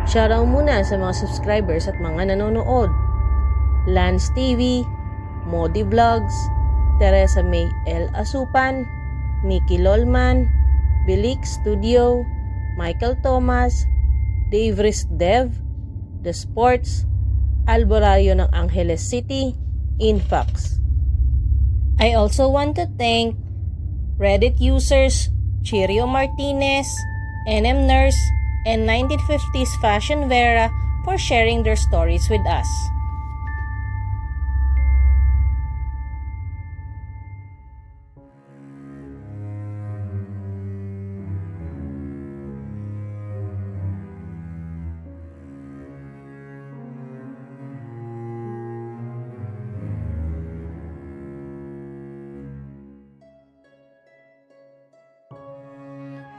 Shoutout muna sa mga subscribers at mga nanonood. Lance TV, Modi Vlogs, Teresa May L. Asupan, Mickey Lolman, Bilik Studio, Michael Thomas, Dave Riz Dev, The Sports, Alborario ng Angeles City, Infax. I also want to thank Reddit users Chirio Martinez, NM Nurse, and 1950s Fashion Vera for sharing their stories with us.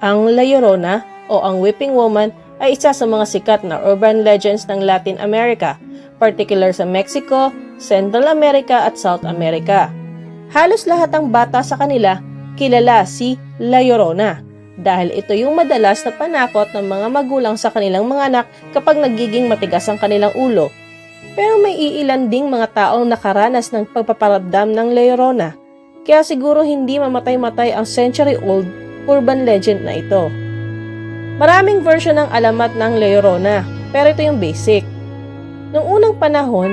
Ang La Llorona o ang Weeping Woman ay isa sa mga sikat na urban legends ng Latin America, particular sa Mexico, Central America at South America. Halos lahat ng bata sa kanila kilala si La Llorona dahil ito yung madalas na panakot ng mga magulang sa kanilang mga anak kapag nagiging matigas ang kanilang ulo. Pero may iilan ding mga taong nakaranas ng pagpaparamdam ng La Llorona, kaya siguro hindi mamatay-matay ang century-old urban legend na ito. Maraming version ng alamat ng La Llorona, pero ito yung basic. Noong unang panahon,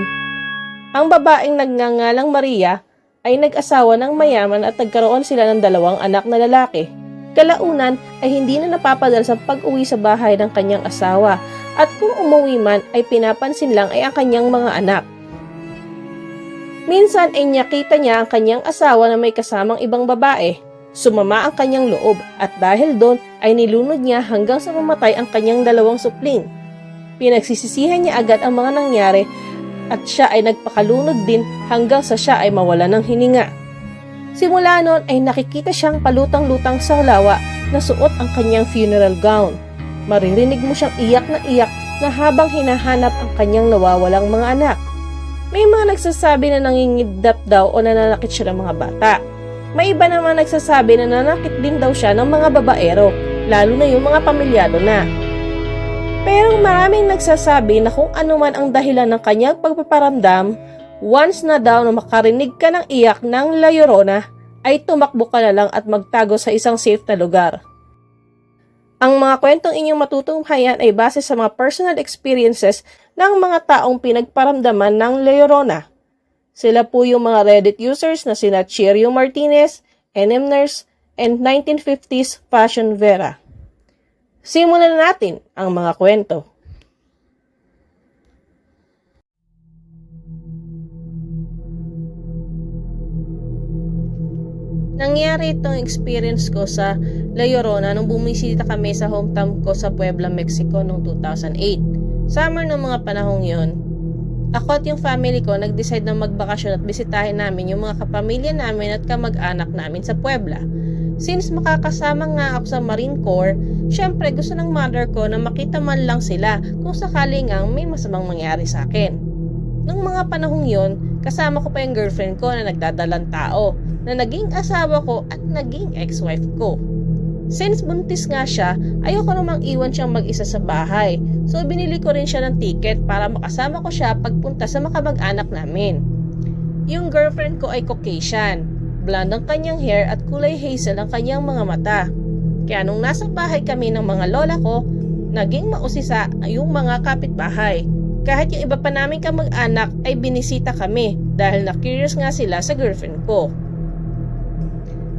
ang babaeng nagngangalang Maria ay nag-asawa ng mayaman at nagkaroon sila ng 2 anak na lalaki. Kalaunan ay hindi na napapadal sa pag-uwi sa bahay ng kanyang asawa at kung umuwi man ay pinapansin lang ay ang kanyang mga anak. Minsan ay nakita niya ang kanyang asawa na may kasamang ibang babae. Sumama ang kanyang loob at dahil doon ay nilunod niya hanggang sa mamatay ang kanyang 2 supling. Pinagsisisihan niya agad ang mga nangyari at siya ay nagpakalunod din hanggang sa siya ay mawala ng hininga. Simula noon ay nakikita siyang palutang-lutang sa lawa na suot ang kanyang funeral gown. Maririnig mo siyang iyak na habang hinahanap ang kanyang nawawalang mga anak. May mga nagsasabi na nangingidnap daw o nananakit siya ng mga bata. May iba naman nagsasabi na nanakit din daw siya ng mga babaero, lalo na yung mga pamilyado na. Pero maraming nagsasabi na kung ano man ang dahilan ng kanyang pagpaparamdam, once na daw na makarinig ka ng iyak ng La Llorona, ay tumakbo ka na lang at magtago sa isang safe na lugar. Ang mga kwentong inyong matutunghayan ay base sa mga personal experiences ng mga taong pinagparamdaman ng La Llorona. Sila po yung mga Reddit users na sina Chirio Martinez, NM Nurse, and 1950s Fashion Vera. Simulan natin ang mga kwento. Nangyari itong experience ko sa La Llorona nung bumisita kami sa hometown ko sa Puebla, Mexico noong 2008. Summer ng mga panahong yon. Ako at yung family ko nag-decide na magbakasyon at bisitahin namin yung mga kapamilya namin at kamag-anak namin sa Puebla. Since makakasama nga ako sa Marine Corps, syempre gusto ng mother ko na makita man lang sila kung sakali nga may masamang mangyari sa akin. Nung mga panahong yon, kasama ko pa yung girlfriend ko na nagdadalang tao, na naging asawa ko at naging ex-wife ko. Since buntis nga siya, ayoko namang iwan siyang mag-isa sa bahay. So binili ko rin siya ng ticket para makasama ko siya pagpunta sa makamag-anak namin. Yung girlfriend ko ay Caucasian. Blonde ang kanyang hair at kulay hazel ang kanyang mga mata. Kaya nung nasa bahay kami ng mga lola ko, naging mausisa yung mga kapitbahay. Kahit yung iba pa namin kamag-anak ay binisita kami dahil na-curious nga sila sa girlfriend ko.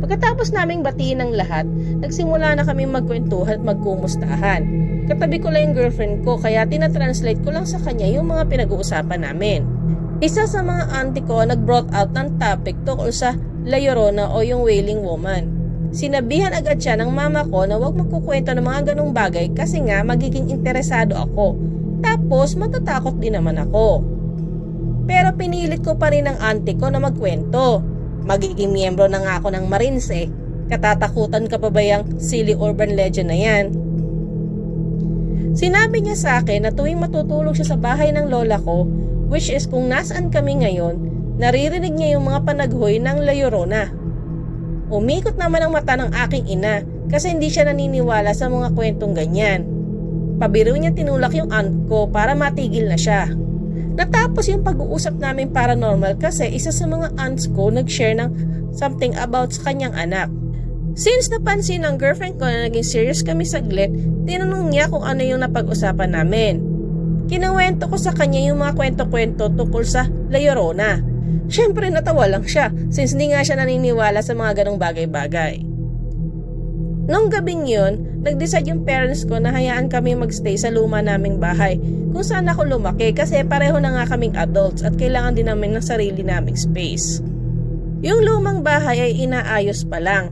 Pagkatapos naming batiin ng lahat, nagsimula na kami magkwentuhan at magkumustahan. Katabi ko lang yung girlfriend ko kaya tinatranslate ko lang sa kanya yung mga pinag-uusapan namin. Isa sa mga auntie ko nag-brought out ng topic tungkol sa La Llorona o yung Wailing Woman. Sinabihan agad siya ng mama ko na huwag magkukwento ng mga ganong bagay kasi nga magiging interesado ako. Tapos matatakot din naman ako. Pero pinilit ko pa rin ang auntie ko na magkwento. Magiging miyembro na nga ako ng Marines eh. Katatakutan ka pa ba yung silly urban legend na yan? Sinabi niya sa akin na tuwing matutulog siya sa bahay ng lola ko, which is kung nasaan kami ngayon, naririnig niya yung mga panaghoy ng La Llorona. Umikot naman ang mata ng aking ina kasi hindi siya naniniwala sa mga kwentong ganyan. Pabiro niya tinulak yung aunt ko para matigil na siya. Natapos yung pag-uusap namin paranormal kasi isa sa mga aunts ko nag-share ng something about sa kanyang anak. Since napansin ng girlfriend ko na naging serious kami saglit, tinanong niya kung ano yung napag-usapan namin. Kinuwento ko sa kanya yung mga kwento-kwento tungkol sa La Llorona. Siyempre natawa lang siya since hindi nga siya naniniwala sa mga ganong bagay-bagay. Nung gabing yun, nag-decide yung parents ko na hayaan kami magstay sa luma naming bahay kung saan ako lumaki kasi pareho na nga kaming adults at kailangan din namin ng sarili naming space. Yung lumang bahay ay inaayos pa lang,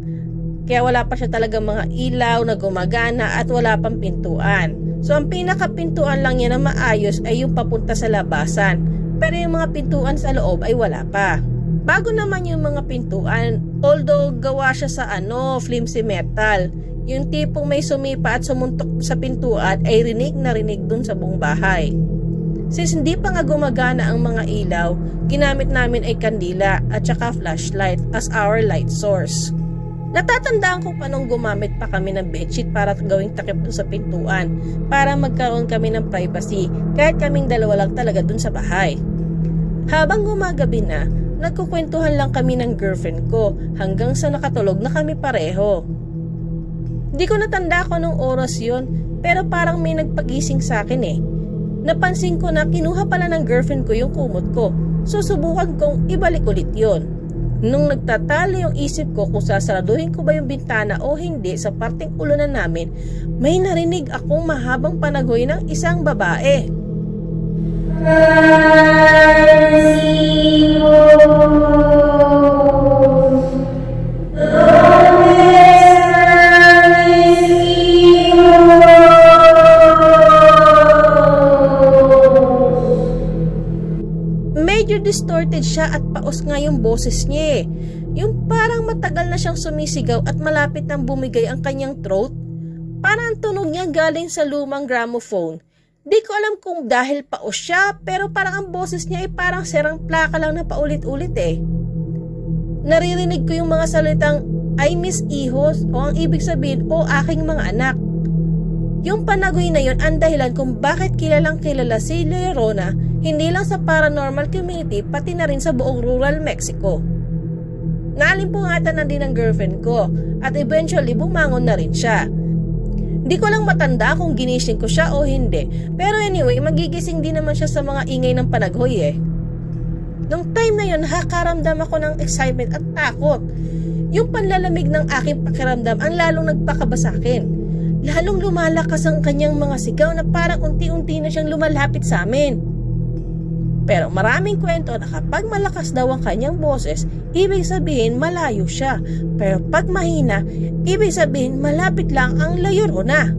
kaya wala pa siya talagang mga ilaw na gumagana at wala pang pintuan. So ang pinakapintuan lang niya na maayos ay yung papunta sa labasan, pero yung mga pintuan sa loob ay wala pa. Bago naman yung mga pintuan, although gawa siya sa flimsy metal, yung tipong may sumipa at sumuntok sa pintuan ay rinig na rinig dun sa buong bahay. Since hindi pa nga gumagana ang mga ilaw, ginamit namin ay kandila at saka flashlight as our light source. Natatandaan ko pa nung gumamit pa kami ng bedsheet para gawing takip dun sa pintuan para magkaroon kami ng privacy kahit kaming dalawa lang talaga dun sa bahay. Habang gumagabi na, nagkukwentuhan lang kami ng girlfriend ko hanggang sa nakatulog na kami pareho. Di ko natanda ko nung oras yon, pero parang may nagpagising sa akin eh. Napansin ko na kinuha pala ng girlfriend ko yung kumot ko, so subukan kong ibalik ulit yon. Nung nagtatalo yung isip ko kung sasaraduhin ko ba yung bintana o hindi sa parteng ulunan namin, may narinig akong mahabang panagoy ng isang babae. Medyo distorted siya at paos nga yung boses niya eh. Yung parang matagal na siyang sumisigaw at malapit nang bumigay ang kanyang throat. Parang tunog niya galing sa lumang gramophone. Di ko alam kung dahil paos siya, pero parang ang boses niya ay parang serang plaka lang na paulit-ulit eh. Naririnig ko yung mga salitang I miss hijos o ang ibig sabihin o aking mga anak. Yung panagoy na yun ang dahilan kung bakit kilalang kilala si La Llorona, hindi lang sa paranormal community pati na rin sa buong rural Mexico. Naalimpungatan na din ng girlfriend ko at eventually bumangon na rin siya. Di ko lang matanda kung ginising ko siya o hindi, pero anyway, magigising din naman siya sa mga ingay ng panaghoy eh. Nung time na yun, nakakaramdam ako ng excitement at takot. Yung panlalamig ng aking pakiramdam ang lalong nagpakaba sa akin. Lalong lumalakas ang kanyang mga sigaw na parang unti-unti na siyang lumalapit sa amin. Pero maraming kwento na kapag malakas daw ang kanyang boses, ibig sabihin malayo siya. Pero pag mahina, ibig sabihin malapit lang ang La Llorona.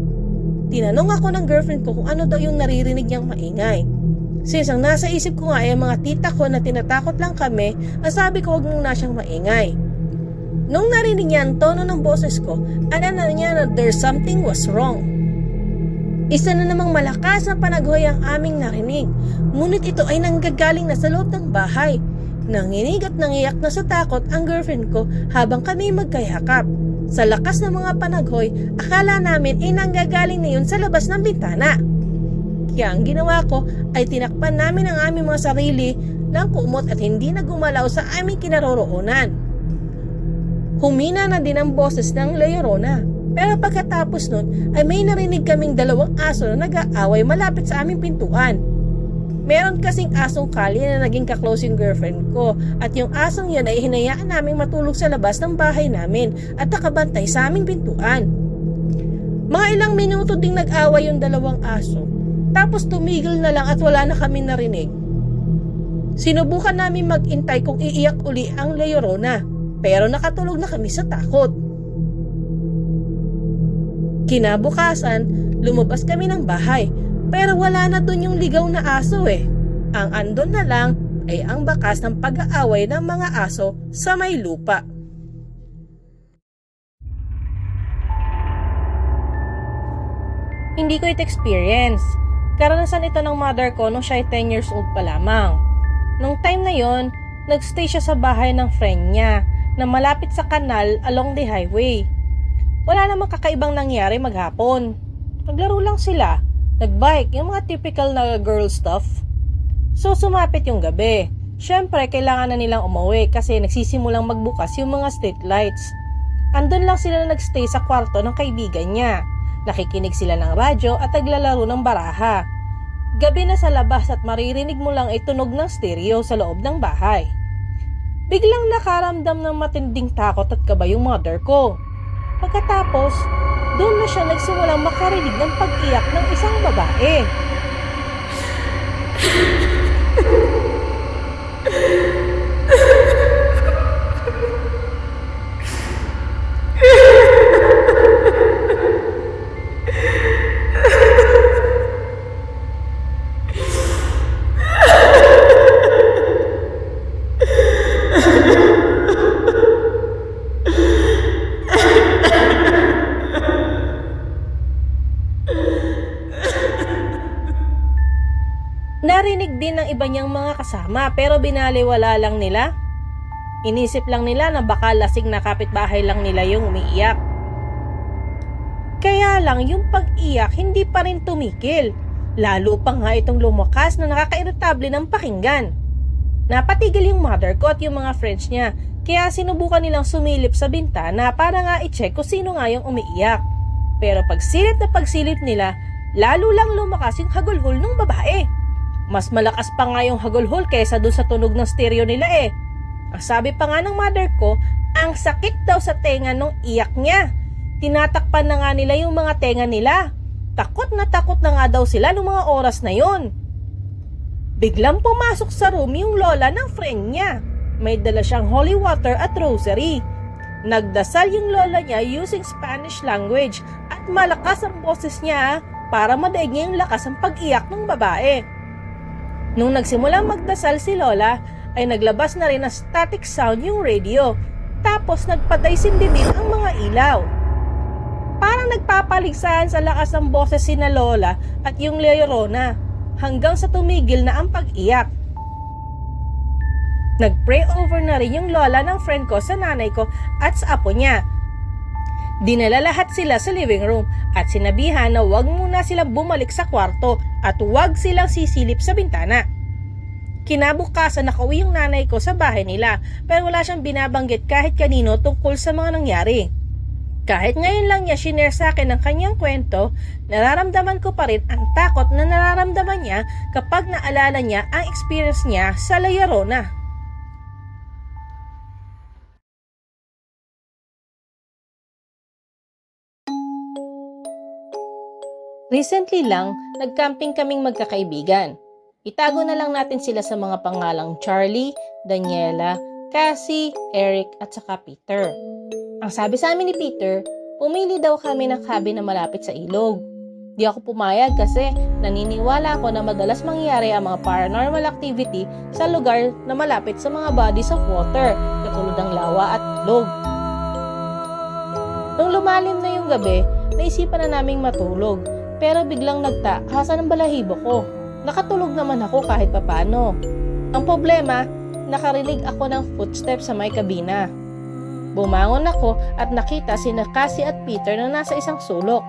Tinanong ako ng girlfriend ko kung ano daw yung naririnig niyang maingay. Since ang nasa isip ko nga ay mga tita ko na tinatakot lang kami, ang sabi ko huwag muna siyang maingay. Nung narinig niya ang tono ng boses ko, alam na niya na there's something was wrong. Isa na namang malakas na panaghoy ang aming narinig, ngunit ito ay nanggagaling na sa loob ng bahay. Nanginig at nangiyak na sa takot ang girlfriend ko habang kami magkayakap. Sa lakas ng mga panaghoy, akala namin ay nanggagaling na yun sa labas ng bintana. Kaya ang ginawa ko ay tinakpan namin ang aming mga sarili ng kumot at hindi na gumalaw sa aming kinaroroonan. Humina na din ang boses ng La Llorona. Pero pagkatapos nun ay may narinig kaming dalawang aso na nag-aaway malapit sa aming pintuan. Meron kasing asong kali na naging ka-close yung girlfriend ko at yung asong yun ay hinayaan naming matulog sa labas ng bahay namin at nakabantay sa aming pintuan. Mga ilang minuto ding nag-away yung dalawang aso tapos tumigil na lang at wala na kami narinig. Sinubukan namin mag-intay kung iiyak uli ang La Llorona pero nakatulog na kami sa takot. Kinabukasan, lumabas kami ng bahay, pero wala na dun yung ligaw na aso eh. Ang andon na lang ay ang bakas ng pag-aaway ng mga aso sa may lupa. Hindi ko ito experience. Karanasan ito ng mother ko nung siya ay 10 years old pa lamang. Nung time na yon, nagstay siya sa bahay ng friend niya na malapit sa kanal along the highway. Wala namang kakaibang nangyari maghapon. Naglaro lang sila. nagbike, yung mga typical na girl stuff. So sumapit yung gabi. Syempre, kailangan na nilang umuwi kasi nagsisimulang magbukas yung mga street lights. Andun lang sila na nagstay sa kwarto ng kaibigan niya. Nakikinig sila ng radyo at naglalaro ng baraha. Gabi na sa labas at maririnig mo lang ay tunog ng stereo sa loob ng bahay. Biglang nakaramdam ng matinding takot at kaba yung mother ko. Pagkatapos, doon na siya nagsimulang makarinig ng pag-iyak ng isang babae. Narinig din ng iba niyang mga kasama pero binaliwala lang nila. Inisip lang nila na baka lasing na kapitbahay lang nila yung umiiyak. Kaya lang yung pag-iyak hindi pa rin tumikil. Lalo pa nga itong lumakas na nakakairritable ng pakinggan. Napatigil yung mother ko at yung mga friends niya kaya sinubukan nilang sumilip sa bintana para nga i-check kung sino nga yung umiiyak. Pero pagsilip nila, lalo lang lumakas yung hagulhol ng babae. Mas malakas pa nga yung hagulhol kaysa dun sa tunog ng stereo nila eh. Ang sabi pa nga ng mother ko, ang sakit daw sa tenga nung iyak niya. Tinatakpan na nga nila yung mga tenga nila. Takot na nga daw sila nung mga oras na yon. Biglang pumasok sa room yung lola ng friend niya. May dala siyang holy water at rosary. Nagdasal yung lola niya using Spanish language at malakas ang boses niya para madaig niya yung lakas ng pag-iyak ng babae. Nung nagsimulang magdasal si Lola, ay naglabas na rin ng static sound yung radio, tapos nagpatay-sindi din ang mga ilaw. Parang nagpapaligsahan sa lakas ng boses si na Lola at yung Llorona, hanggang sa tumigil na ang pag-iyak. Nag-pray over na rin yung lola ng friend ko sa nanay ko at sa apo niya. Dinala lahat sila sa living room at sinabihan na huwag muna silang bumalik sa kwarto at huwag silang sisilip sa bintana. Kinabukasan nakauwi yung nanay ko sa bahay nila pero wala siyang binabanggit kahit kanino tungkol sa mga nangyari. Kahit ngayon lang niya shinare sa akin ang kanyang kwento, nararamdaman ko pa rin ang takot na nararamdaman niya kapag naalala niya ang experience niya sa La Llorona. Recently lang, nag-camping kaming magkakaibigan. Itago na lang natin sila sa mga pangalang Charlie, Daniela, Cassie, Eric at saka Peter. Ang sabi sa amin ni Peter, pumili daw kami ng cabin na malapit sa ilog. Di ako pumayag kasi naniniwala ako na madalas mangyari ang mga paranormal activity sa lugar na malapit sa mga bodies of water, katulad ng lawa at ilog. Nung lumalim na yung gabi, naisipan na naming matulog. Pero biglang nagtaasan ng balahibo ko. Nakatulog naman ako kahit papano. Ang problema, nakarinig ako ng footsteps sa may kabina. Bumangon ako at nakita sina Cassie at Peter na nasa isang sulok.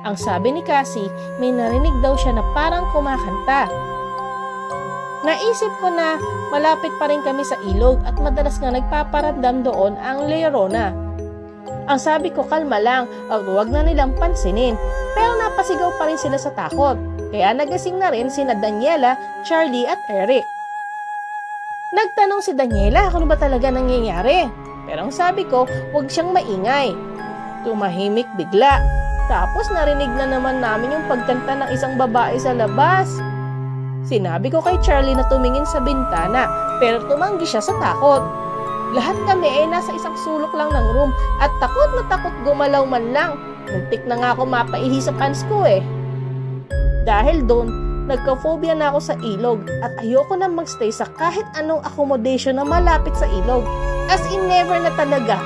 Ang sabi ni Cassie, may narinig daw siya na parang kumakanta. Naisip ko na malapit pa rin kami sa ilog at madalas nga nagpaparamdam doon ang La Llorona. Ang sabi ko, kalma lang at huwag na nilang pansinin. Pero napasigaw pa rin sila sa takot. Kaya nagising na rin sina Daniela, Charlie at Eric. Nagtanong si Daniela kung ba talaga nangyayari. Pero ang sabi ko, huwag siyang maingay. Tumahimik bigla. Tapos narinig na naman namin yung pagkanta ng isang babae sa labas. Sinabi ko kay Charlie na tumingin sa bintana pero tumanggi siya sa takot. Lahat kami ay nasa isang sulok lang ng room at takot na takot gumalaw man lang. Muntik na nga ako mapaihi sa pants ko eh. Dahil doon, nagka-phobia na ako sa ilog at ayoko na magstay sa kahit anong accommodation na malapit sa ilog. As in never na talaga.